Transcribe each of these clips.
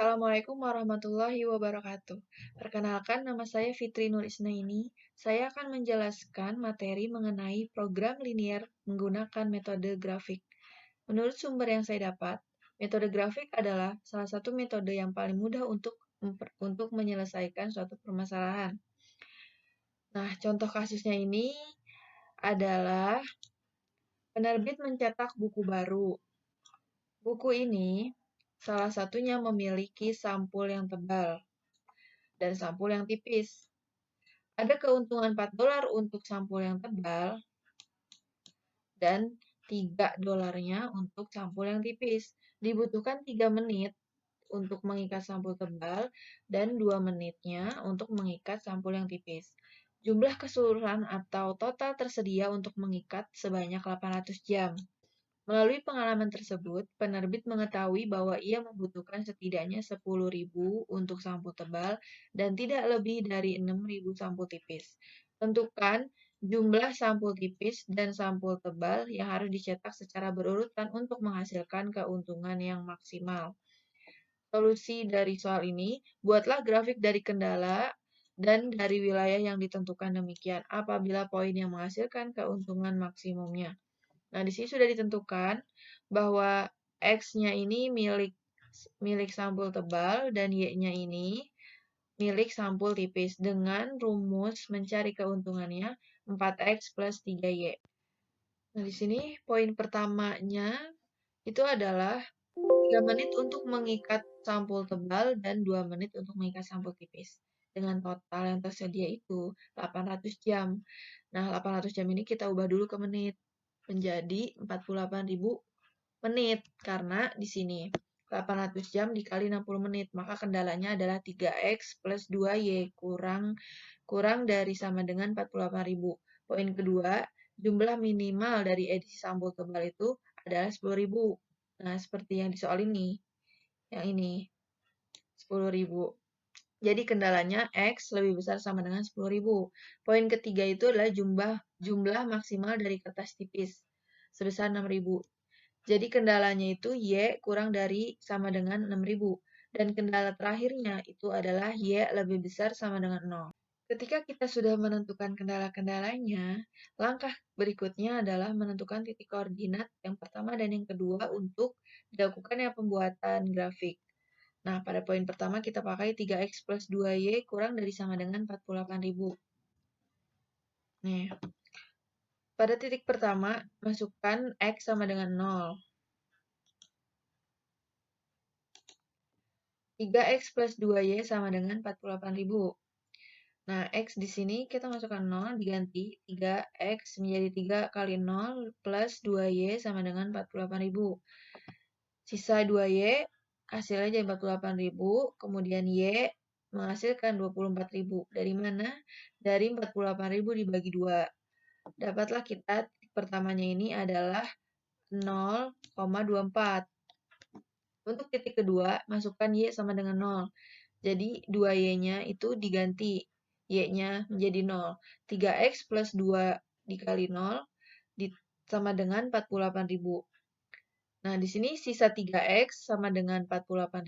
Assalamualaikum warahmatullahi wabarakatuh. Perkenalkan, nama saya Fitri Nur Isnaini. Saya akan menjelaskan materi mengenai program linier menggunakan metode grafik. Menurut sumber yang saya dapat, metode grafik adalah salah satu metode yang paling mudah untuk menyelesaikan suatu permasalahan. Nah, contoh kasusnya ini adalah penerbit mencetak buku baru. Buku ini salah satunya memiliki sampul yang tebal dan sampul yang tipis. Ada keuntungan $4 untuk sampul yang tebal dan $3 untuk sampul yang tipis. Dibutuhkan 3 menit untuk mengikat sampul tebal dan 2 menitnya untuk mengikat sampul yang tipis. Jumlah keseluruhan atau total tersedia untuk mengikat sebanyak 800 jam. Melalui pengalaman tersebut, penerbit mengetahui bahwa ia membutuhkan setidaknya 10.000 untuk sampul tebal dan tidak lebih dari 6.000 sampul tipis. Tentukan jumlah sampul tipis dan sampul tebal yang harus dicetak secara berurutan untuk menghasilkan keuntungan yang maksimal. Solusi dari soal ini, buatlah grafik dari kendala dan dari wilayah yang ditentukan demikian apabila poin yang menghasilkan keuntungan maksimumnya. Nah, di sini sudah ditentukan bahwa X-nya ini milik sampul tebal dan Y-nya ini milik sampul tipis dengan rumus mencari keuntungannya 4X plus 3Y. Nah, di sini poin pertamanya itu adalah 3 menit untuk mengikat sampul tebal dan 2 menit untuk mengikat sampul tipis. Dengan total yang tersedia itu 800 jam. Nah, 800 jam ini kita ubah dulu ke menit menjadi 48.000 menit karena di sini 800 jam dikali 60 menit, maka kendalanya adalah 3X plus 2Y kurang dari sama dengan 48.000. Poin kedua, jumlah minimal dari edisi sampul tebal itu adalah 10.000. Nah, seperti yang di soal ini. Yang ini 10.000. Jadi kendalanya X lebih besar sama dengan 10.000. Poin ketiga itu adalah jumlah maksimal dari kertas tipis sebesar 6.000. Jadi kendalanya itu Y kurang dari sama dengan 6.000. Dan kendala terakhirnya itu adalah Y lebih besar sama dengan 0. Ketika kita sudah menentukan kendala-kendalanya, langkah berikutnya adalah menentukan titik koordinat yang pertama dan yang kedua untuk dilakukannya pembuatan grafik. Nah, pada poin pertama kita pakai 3X plus 2Y kurang dari sama dengan 48.000. Nih, pada titik pertama, masukkan X sama dengan 0. 3X plus 2Y sama dengan 48.000. Nah, X di sini kita masukkan 0, diganti 3X menjadi 3 kali 0 plus 2Y sama dengan 48.000. Sisa 2Y hasilnya jadi 48.000, kemudian Y menghasilkan 24.000. Dari mana? Dari 48.000 dibagi 2. Dapatlah kita titik pertamanya ini adalah 0,24. Untuk titik kedua, masukkan Y sama dengan 0. Jadi 2Y-nya itu diganti. Y-nya menjadi 0. 3X plus 2 dikali 0 sama dengan 48.000. Nah, di sini sisa 3X sama dengan 48.000,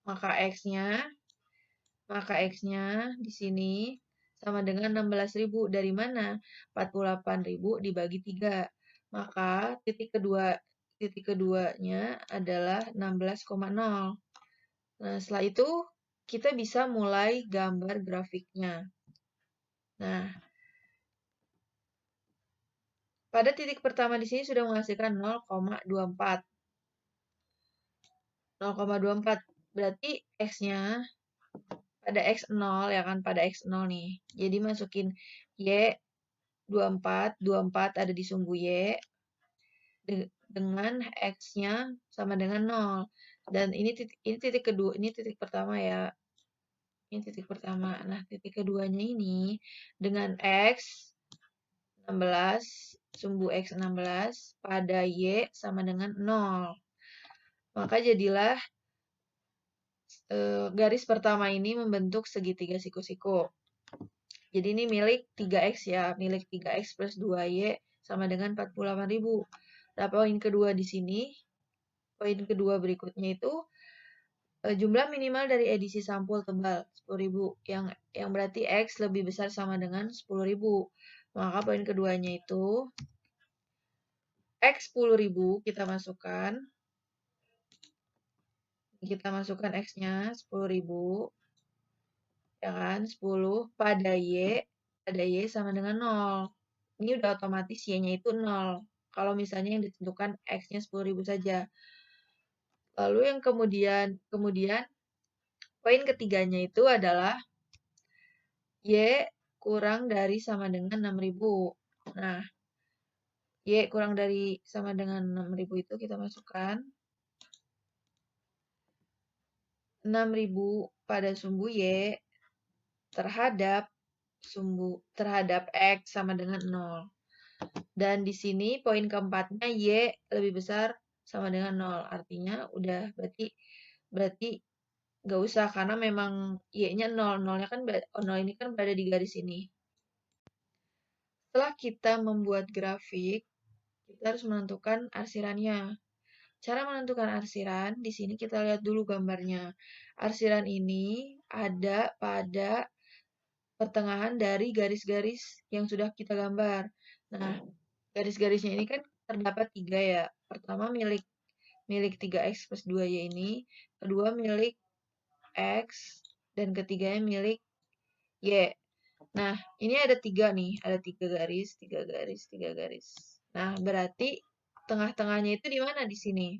maka X-nya di sini sama dengan 16.000. Dari mana? 48.000 dibagi 3. Maka titik keduanya adalah 16,0. Nah, setelah itu kita bisa mulai gambar grafiknya. Nah, pada titik pertama di sini sudah menghasilkan 0,24. 0,24 berarti X-nya pada X0 ya kan, pada X0 nih. Jadi masukin Y 24, 24 ada di sumbu Y dengan X-nya sama dengan 0. Dan ini titik kedua, ini titik pertama ya. Ini titik pertama. Nah, titik keduanya ini dengan X 16, sumbu X 16 pada Y sama dengan 0. Maka jadilah garis pertama ini membentuk segitiga siku-siku. Jadi ini milik 3X ya, milik 3X plus 2Y sama dengan 48.000. Nah, poin kedua di sini, poin kedua berikutnya itu Jumlah minimal dari edisi sampul tebal 10.000 yang berarti X lebih besar sama dengan 10.000. Maka poin keduanya itu X 10.000 kita masukkan X-nya 10.000 ya kan, 10 pada Y sama dengan 0. Ini udah otomatis Y-nya itu 0. Kalau misalnya yang ditentukan X-nya 10.000 saja. Lalu yang kemudian poin ketiganya itu adalah Y kurang dari sama dengan 6.000. Nah, Y kurang dari sama dengan 6.000 itu kita masukkan 6.000 pada sumbu Y terhadap X sama dengan 0. Dan di sini poin keempatnya Y lebih besar sama dengan 0. Artinya udah berarti nggak usah karena memang Y-nya 0. 0-nya kan 0 ini kan berada di garis ini. Setelah kita membuat grafik, kita harus menentukan arsirannya. Cara menentukan arsiran, di sini kita lihat dulu gambarnya. Arsiran ini ada pada pertengahan dari garis-garis yang sudah kita gambar. Nah, garis-garisnya ini kan terdapat 3 ya. Pertama milik 3x plus 2y ini, kedua milik x, dan ketiganya milik y. Nah, ini ada 3 nih, ada 3 garis, 3 garis, 3 garis. Nah, berarti tengah-tengahnya itu di mana di sini?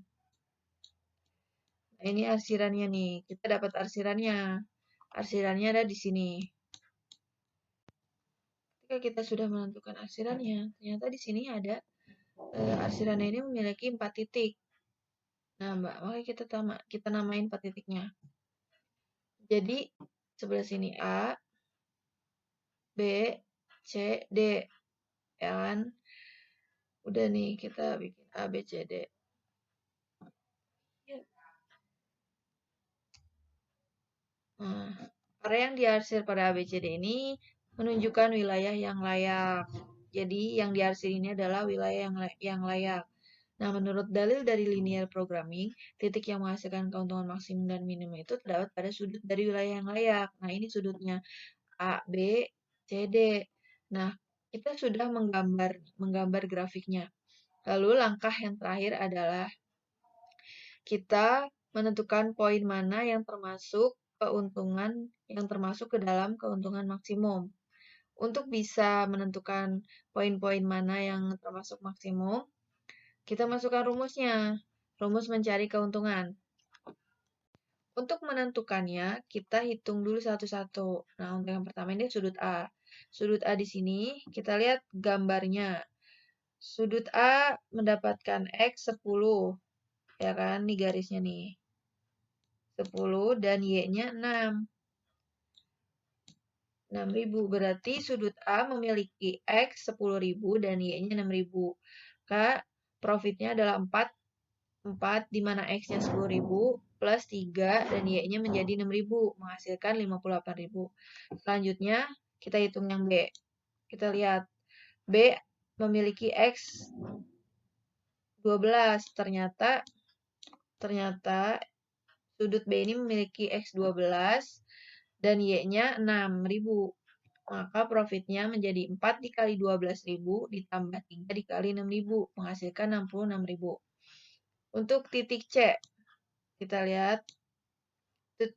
Nah, ini arsirannya nih, kita dapat arsirannya. Arsirannya ada di sini. Ketika kita sudah menentukan arsirannya, ternyata di sini ada arsirannya ini memiliki 4 titik. Nah, makanya kita namain 4 titiknya. Jadi, sebelah sini A, B, C, D. Ya kan? Udah nih, kita bikin A, B, C, D. Nah, area yang diarsir pada A, B, C, D ini menunjukkan wilayah yang layak. Jadi, yang diarsir ini adalah wilayah yang layak. Nah, menurut dalil dari linear programming, titik yang menghasilkan keuntungan maksimum dan minimum itu terdapat pada sudut dari wilayah yang layak. Nah, ini sudutnya A, B, C, D. Nah, kita sudah menggambar grafiknya. Lalu langkah yang terakhir adalah kita menentukan poin mana yang termasuk ke dalam keuntungan maksimum. Untuk bisa menentukan poin-poin mana yang termasuk maksimum, kita masukkan rumusnya. Rumus mencari keuntungan. Untuk menentukannya, kita hitung dulu satu-satu. Nah, untuk yang pertama ini sudut A. Sudut A di sini, kita lihat gambarnya. Sudut A mendapatkan X 10. Ya kan, ini garisnya nih. 10 dan Y-nya 6. 6.000. Berarti sudut A memiliki X 10.000 dan Y-nya 6.000. Maka profitnya adalah 4 di mana X-nya 10.000 plus 3 dan Y-nya menjadi 6.000 menghasilkan 58.000. Selanjutnya kita hitung yang B. Kita lihat B memiliki X 12. Ternyata sudut B ini memiliki X 12 dan Y-nya 6.000. Maka profitnya menjadi 4 dikali 12.000 ditambah 3 dikali 6.000 menghasilkan 66.000. Untuk titik C, kita lihat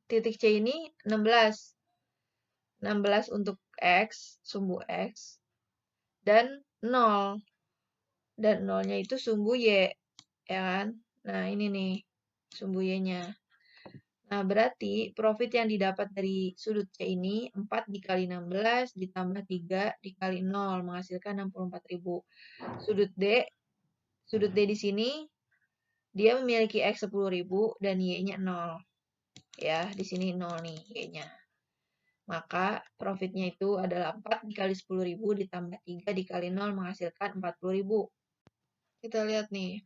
titik C ini 16. 16 untuk X, sumbu X, dan 0. Dan 0-nya itu sumbu Y, ya kan? Nah, ini nih, sumbu Y-nya. Nah, berarti profit yang didapat dari sudut C ini 4 dikali 16 ditambah 3 dikali 0 menghasilkan 64.000. Sudut D di sini dia memiliki X 10.000 dan Y-nya 0. Ya, di sini 0 nih Y-nya. Maka profitnya itu adalah 4 dikali 10.000 ditambah 3 dikali 0 menghasilkan 40.000. Kita lihat nih,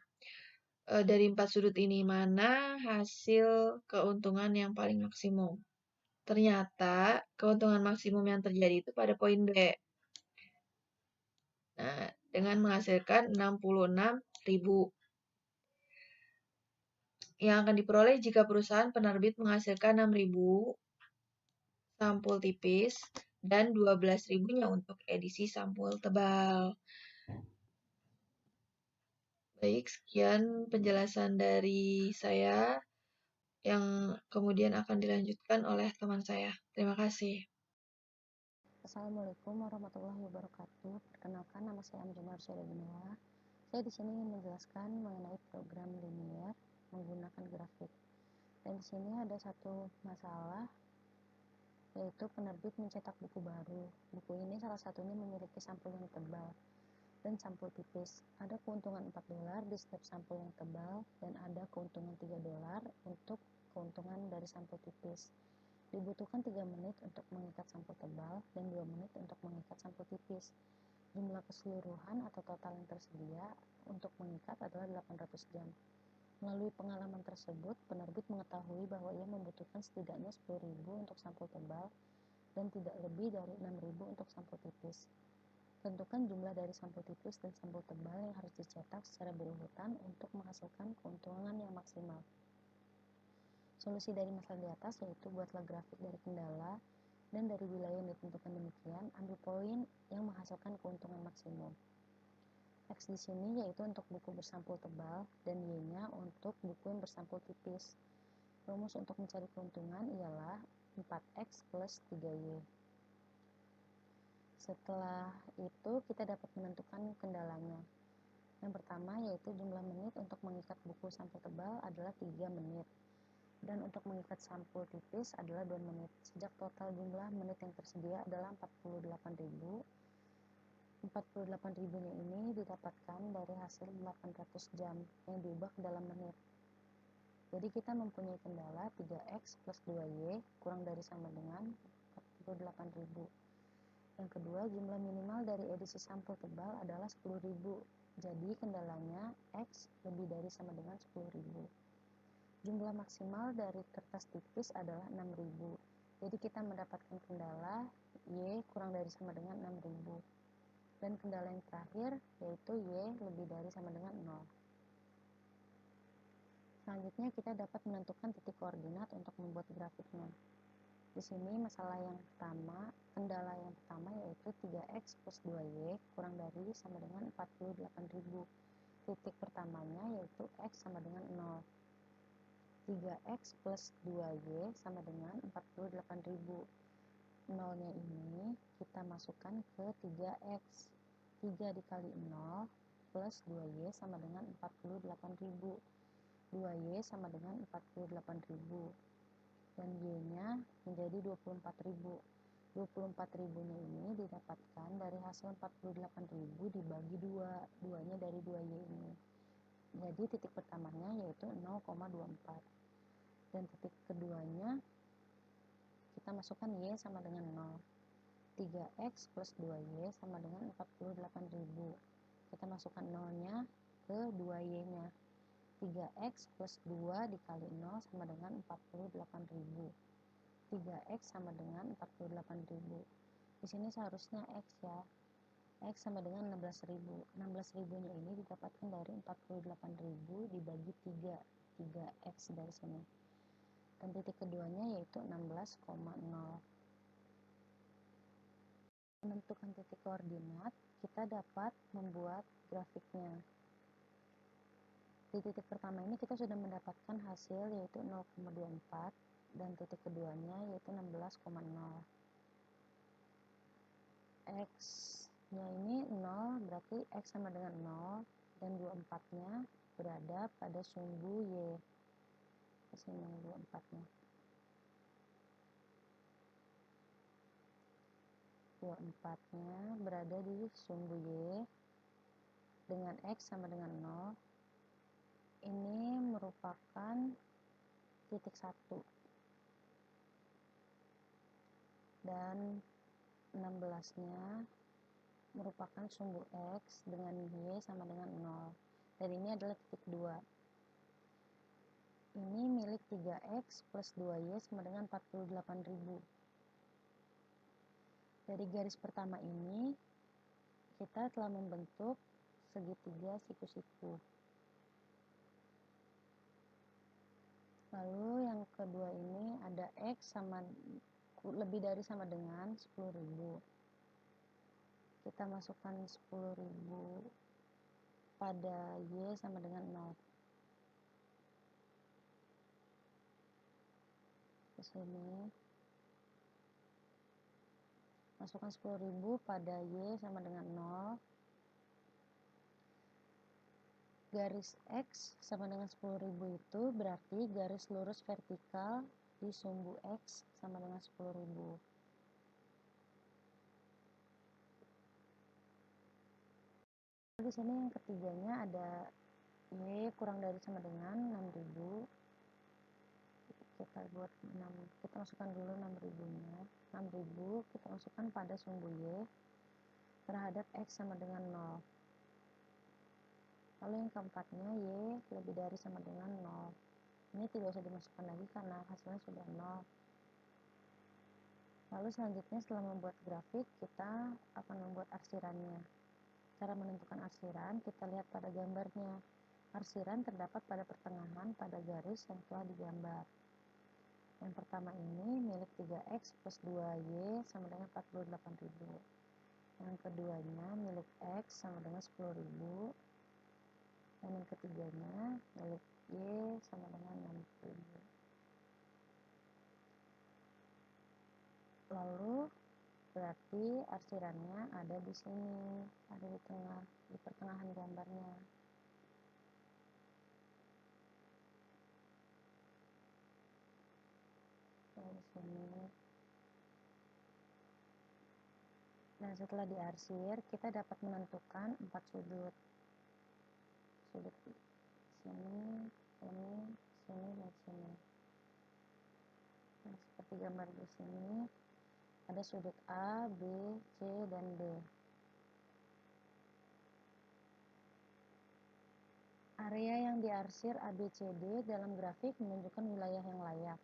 dari 4 sudut ini mana hasil keuntungan yang paling maksimum. Ternyata keuntungan maksimum yang terjadi itu pada poin B. Nah, dengan menghasilkan 66.000. yang akan diperoleh jika perusahaan penerbit menghasilkan 6.000 sampul tipis dan 12.000-nya untuk edisi sampul tebal. Baik, sekian penjelasan dari saya yang kemudian akan dilanjutkan oleh teman saya. Terima kasih. Assalamualaikum warahmatullahi wabarakatuh. Perkenalkan, nama saya Amjuna Arsyada Gunawa. Saya di sini ingin menjelaskan mengenai program linier menggunakan grafik. Dan di sini ada satu masalah, yaitu penerbit mencetak buku baru. Buku ini salah satunya memiliki sampul yang tebal dan sampul tipis. Ada keuntungan $4 di setiap sampul yang tebal dan ada keuntungan $3 untuk keuntungan dari sampul tipis. Dibutuhkan 3 menit untuk mengikat sampul tebal dan 2 menit untuk mengikat sampul tipis. Jumlah keseluruhan atau total yang tersedia untuk mengikat adalah 800 jam. Melalui pengalaman tersebut, penerbit mengetahui bahwa ia membutuhkan setidaknya 10.000 untuk sampul tebal dan tidak lebih dari 6.000 untuk sampul tipis. Tentukan jumlah dari sampul tipis dan sampul tebal yang harus dicetak secara berurutan untuk menghasilkan keuntungan yang maksimal. Solusi dari masalah di atas yaitu buatlah grafik dari kendala dan dari wilayah yang ditentukan demikian, ambil poin yang menghasilkan keuntungan maksimum. X di sini yaitu untuk buku bersampul tebal dan Y-nya untuk buku yang bersampul tipis. Rumus untuk mencari keuntungan ialah 4X plus 3Y. Setelah itu kita dapat menentukan kendalanya. Yang pertama yaitu jumlah menit untuk mengikat buku sampul tebal adalah 3 menit. Dan untuk mengikat sampul tipis adalah 2 menit. Sejak total jumlah menit yang tersedia adalah 48.000. 48.000-nya ini didapatkan dari hasil 800 jam yang diubah ke dalam menit. Jadi kita mempunyai kendala 3X plus 2Y kurang dari sama dengan 48.000. Yang kedua, jumlah minimal dari edisi sampul tebal adalah 10.000. Jadi kendalanya X lebih dari sama dengan 10.000. Jumlah maksimal dari kertas tipis adalah 6.000. Jadi kita mendapatkan kendala Y kurang dari sama dengan 6.000. Dan kendala yang terakhir yaitu Y lebih dari sama dengan 0. Selanjutnya kita dapat menentukan titik koordinat untuk membuat grafiknya. Di sini masalah yang pertama, kendala yang pertama yaitu 3X plus 2Y kurang dari sama dengan 48.000. Titik pertamanya yaitu X sama dengan 0. 3X plus 2Y sama dengan 48.000. 0-nya ini kita masukkan ke 3X. 3 dikali 0 plus 2Y sama dengan 48.000. 2Y sama dengan 48.000. Dan Y-nya menjadi 24.000. 24.000-nya ini didapatkan dari hasil 48.000 dibagi 2. 2-nya dari 2Y ini. Jadi titik pertamanya yaitu 0,24. Dan titik keduanya kita masukkan Y sama dengan 0. 3X plus 2Y sama dengan 48.000. Kita masukkan 0-nya ke 2Y-nya. 3X plus 2 dikali 0 sama dengan 48.000. 3X sama dengan 48.000. Di sini seharusnya X ya. X sama dengan 16.000. 16.000-nya ini didapatkan dari 48.000 dibagi 3. 3X dari sini. Dan titik keduanya yaitu 16,0. Menentukan titik koordinat, kita dapat membuat grafiknya. Di titik pertama ini kita sudah mendapatkan hasil yaitu 0,24 dan titik keduanya yaitu 16,0. X-nya ini 0 berarti X sama dengan 0 dan 24-nya berada pada sumbu Y. Di sini 24-nya. 24-nya berada di sumbu Y dengan X sama dengan 0. Ini merupakan titik 1 dan 16-nya merupakan sumbu X dengan Y sama dengan 0 dan ini adalah titik 2. Ini milik 3X plus 2Y sama dengan 48.000. Dari garis pertama ini kita telah membentuk segitiga siku-siku. Lalu yang kedua ini ada X sama lebih dari sama dengan 10.000. Kita masukkan 10.000 pada Y sama dengan 0. Di sini masukkan 10.000 pada Y sama dengan 0. Garis X sama dengan 10.000 itu berarti garis lurus vertikal di sumbu X sama dengan 10.000. Di sini yang ketiganya ada Y kurang dari sama dengan 6.000. Kita masukkan dulu 6.000-nya. 6.000 kita masukkan pada sumbu Y terhadap X sama dengan 0. Lalu yang keempatnya Y lebih dari sama dengan 0. Ini tidak usah dimasukkan lagi karena hasilnya sudah 0. Lalu selanjutnya setelah membuat grafik, kita akan membuat arsirannya. Cara menentukan arsiran, kita lihat pada gambarnya. Arsiran terdapat pada pertengahan pada garis yang telah digambar. Yang pertama ini milik 3X plus 2Y sama dengan 48.000. Yang keduanya milik X sama dengan 10.000. Dan yang ketiganya milik Y sama dengan 6.000. Lalu berarti arsirannya ada di sini, ada di tengah, di pertengahan gambarnya. Di sini. Nah, setelah diarsir, kita dapat menentukan 4 sudut. Sudut sini, sini, dan sini. Nah, seperti gambar di sini, ada sudut A, B, C, dan D. Area yang diarsir ABCD dalam grafik menunjukkan wilayah yang layak.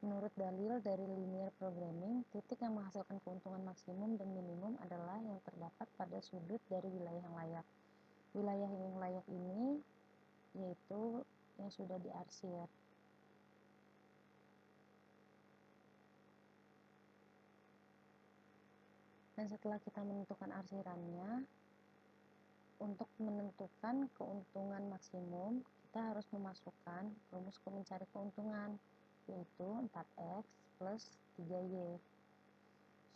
Menurut dalil dari linear programming, titik yang menghasilkan keuntungan maksimum dan minimum adalah yang terdapat pada sudut dari wilayah yang layak. Wilayah yang layak ini yaitu yang sudah diarsir. Dan setelah kita menentukan arsirannya, untuk menentukan keuntungan maksimum, kita harus memasukkan rumus mencari keuntungan, yaitu 4X plus 3Y.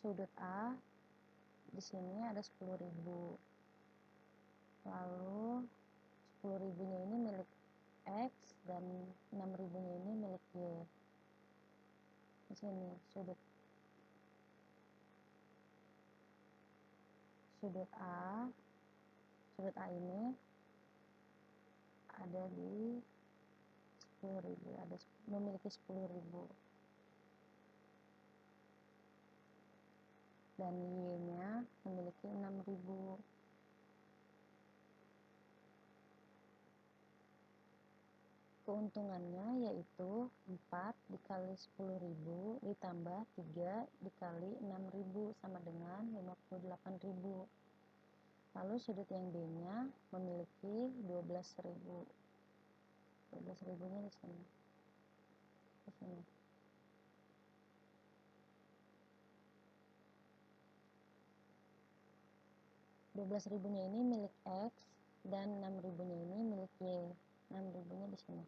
Sudut A di sini ada 10.000. Lalu 10.000-nya ini milik X dan 6.000-nya ini milik Y. Di sini sudut A ini ada di 10.000, memiliki 10.000. Dan Y-nya memiliki 6.000. Keuntungannya yaitu 4 dikali 10.000 ditambah 3 dikali 6.000 sama dengan 58.000. Lalu sudut yang B-nya memiliki 12.000. 12.000-nya di sini. Di sini. 12.000-nya ini milik X dan 6.000-nya ini milik Y. 6.000-nya di sini.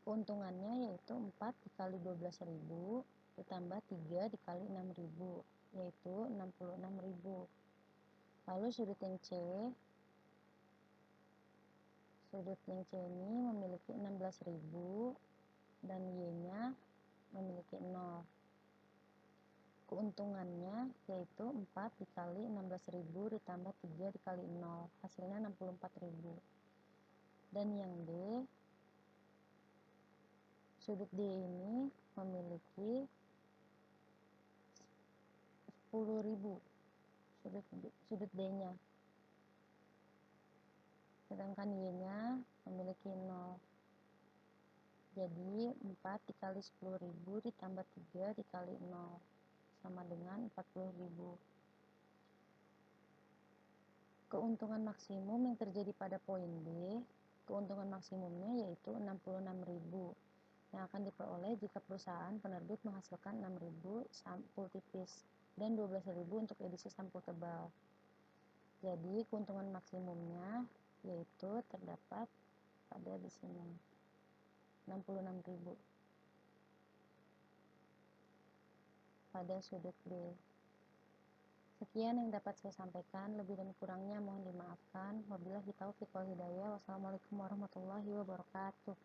Keuntungannya yaitu 4 dikali 12.000 ditambah 3 dikali 6.000, yaitu 66.000. Lalu sudut yang C ini memiliki 16.000 dan Y-nya memiliki 0. Keuntungannya yaitu 4 dikali 16.000 ditambah 3 dikali 0, hasilnya 64.000. Dan yang D, sudut D ini memiliki 10.000, sudut D-nya. Sedangkan Y-nya memiliki 0. Jadi 4 dikali 10.000 ditambah 3 dikali 0 sama dengan 40.000. Keuntungan maksimum yang terjadi pada poin B Keuntungan maksimumnya yaitu 66.000 yang akan diperoleh jika perusahaan penerbit menghasilkan 6.000 sampul tipis dan 12.000 untuk edisi sampul tebal. Jadi keuntungan maksimumnya yaitu terdapat pada di sini 66.000 pada sudut B. Sekian yang dapat saya sampaikan, lebih dan kurangnya mohon dimaafkan. Wabillahi taufiq wal hidayah. Wassalamualaikum warahmatullahi wabarakatuh.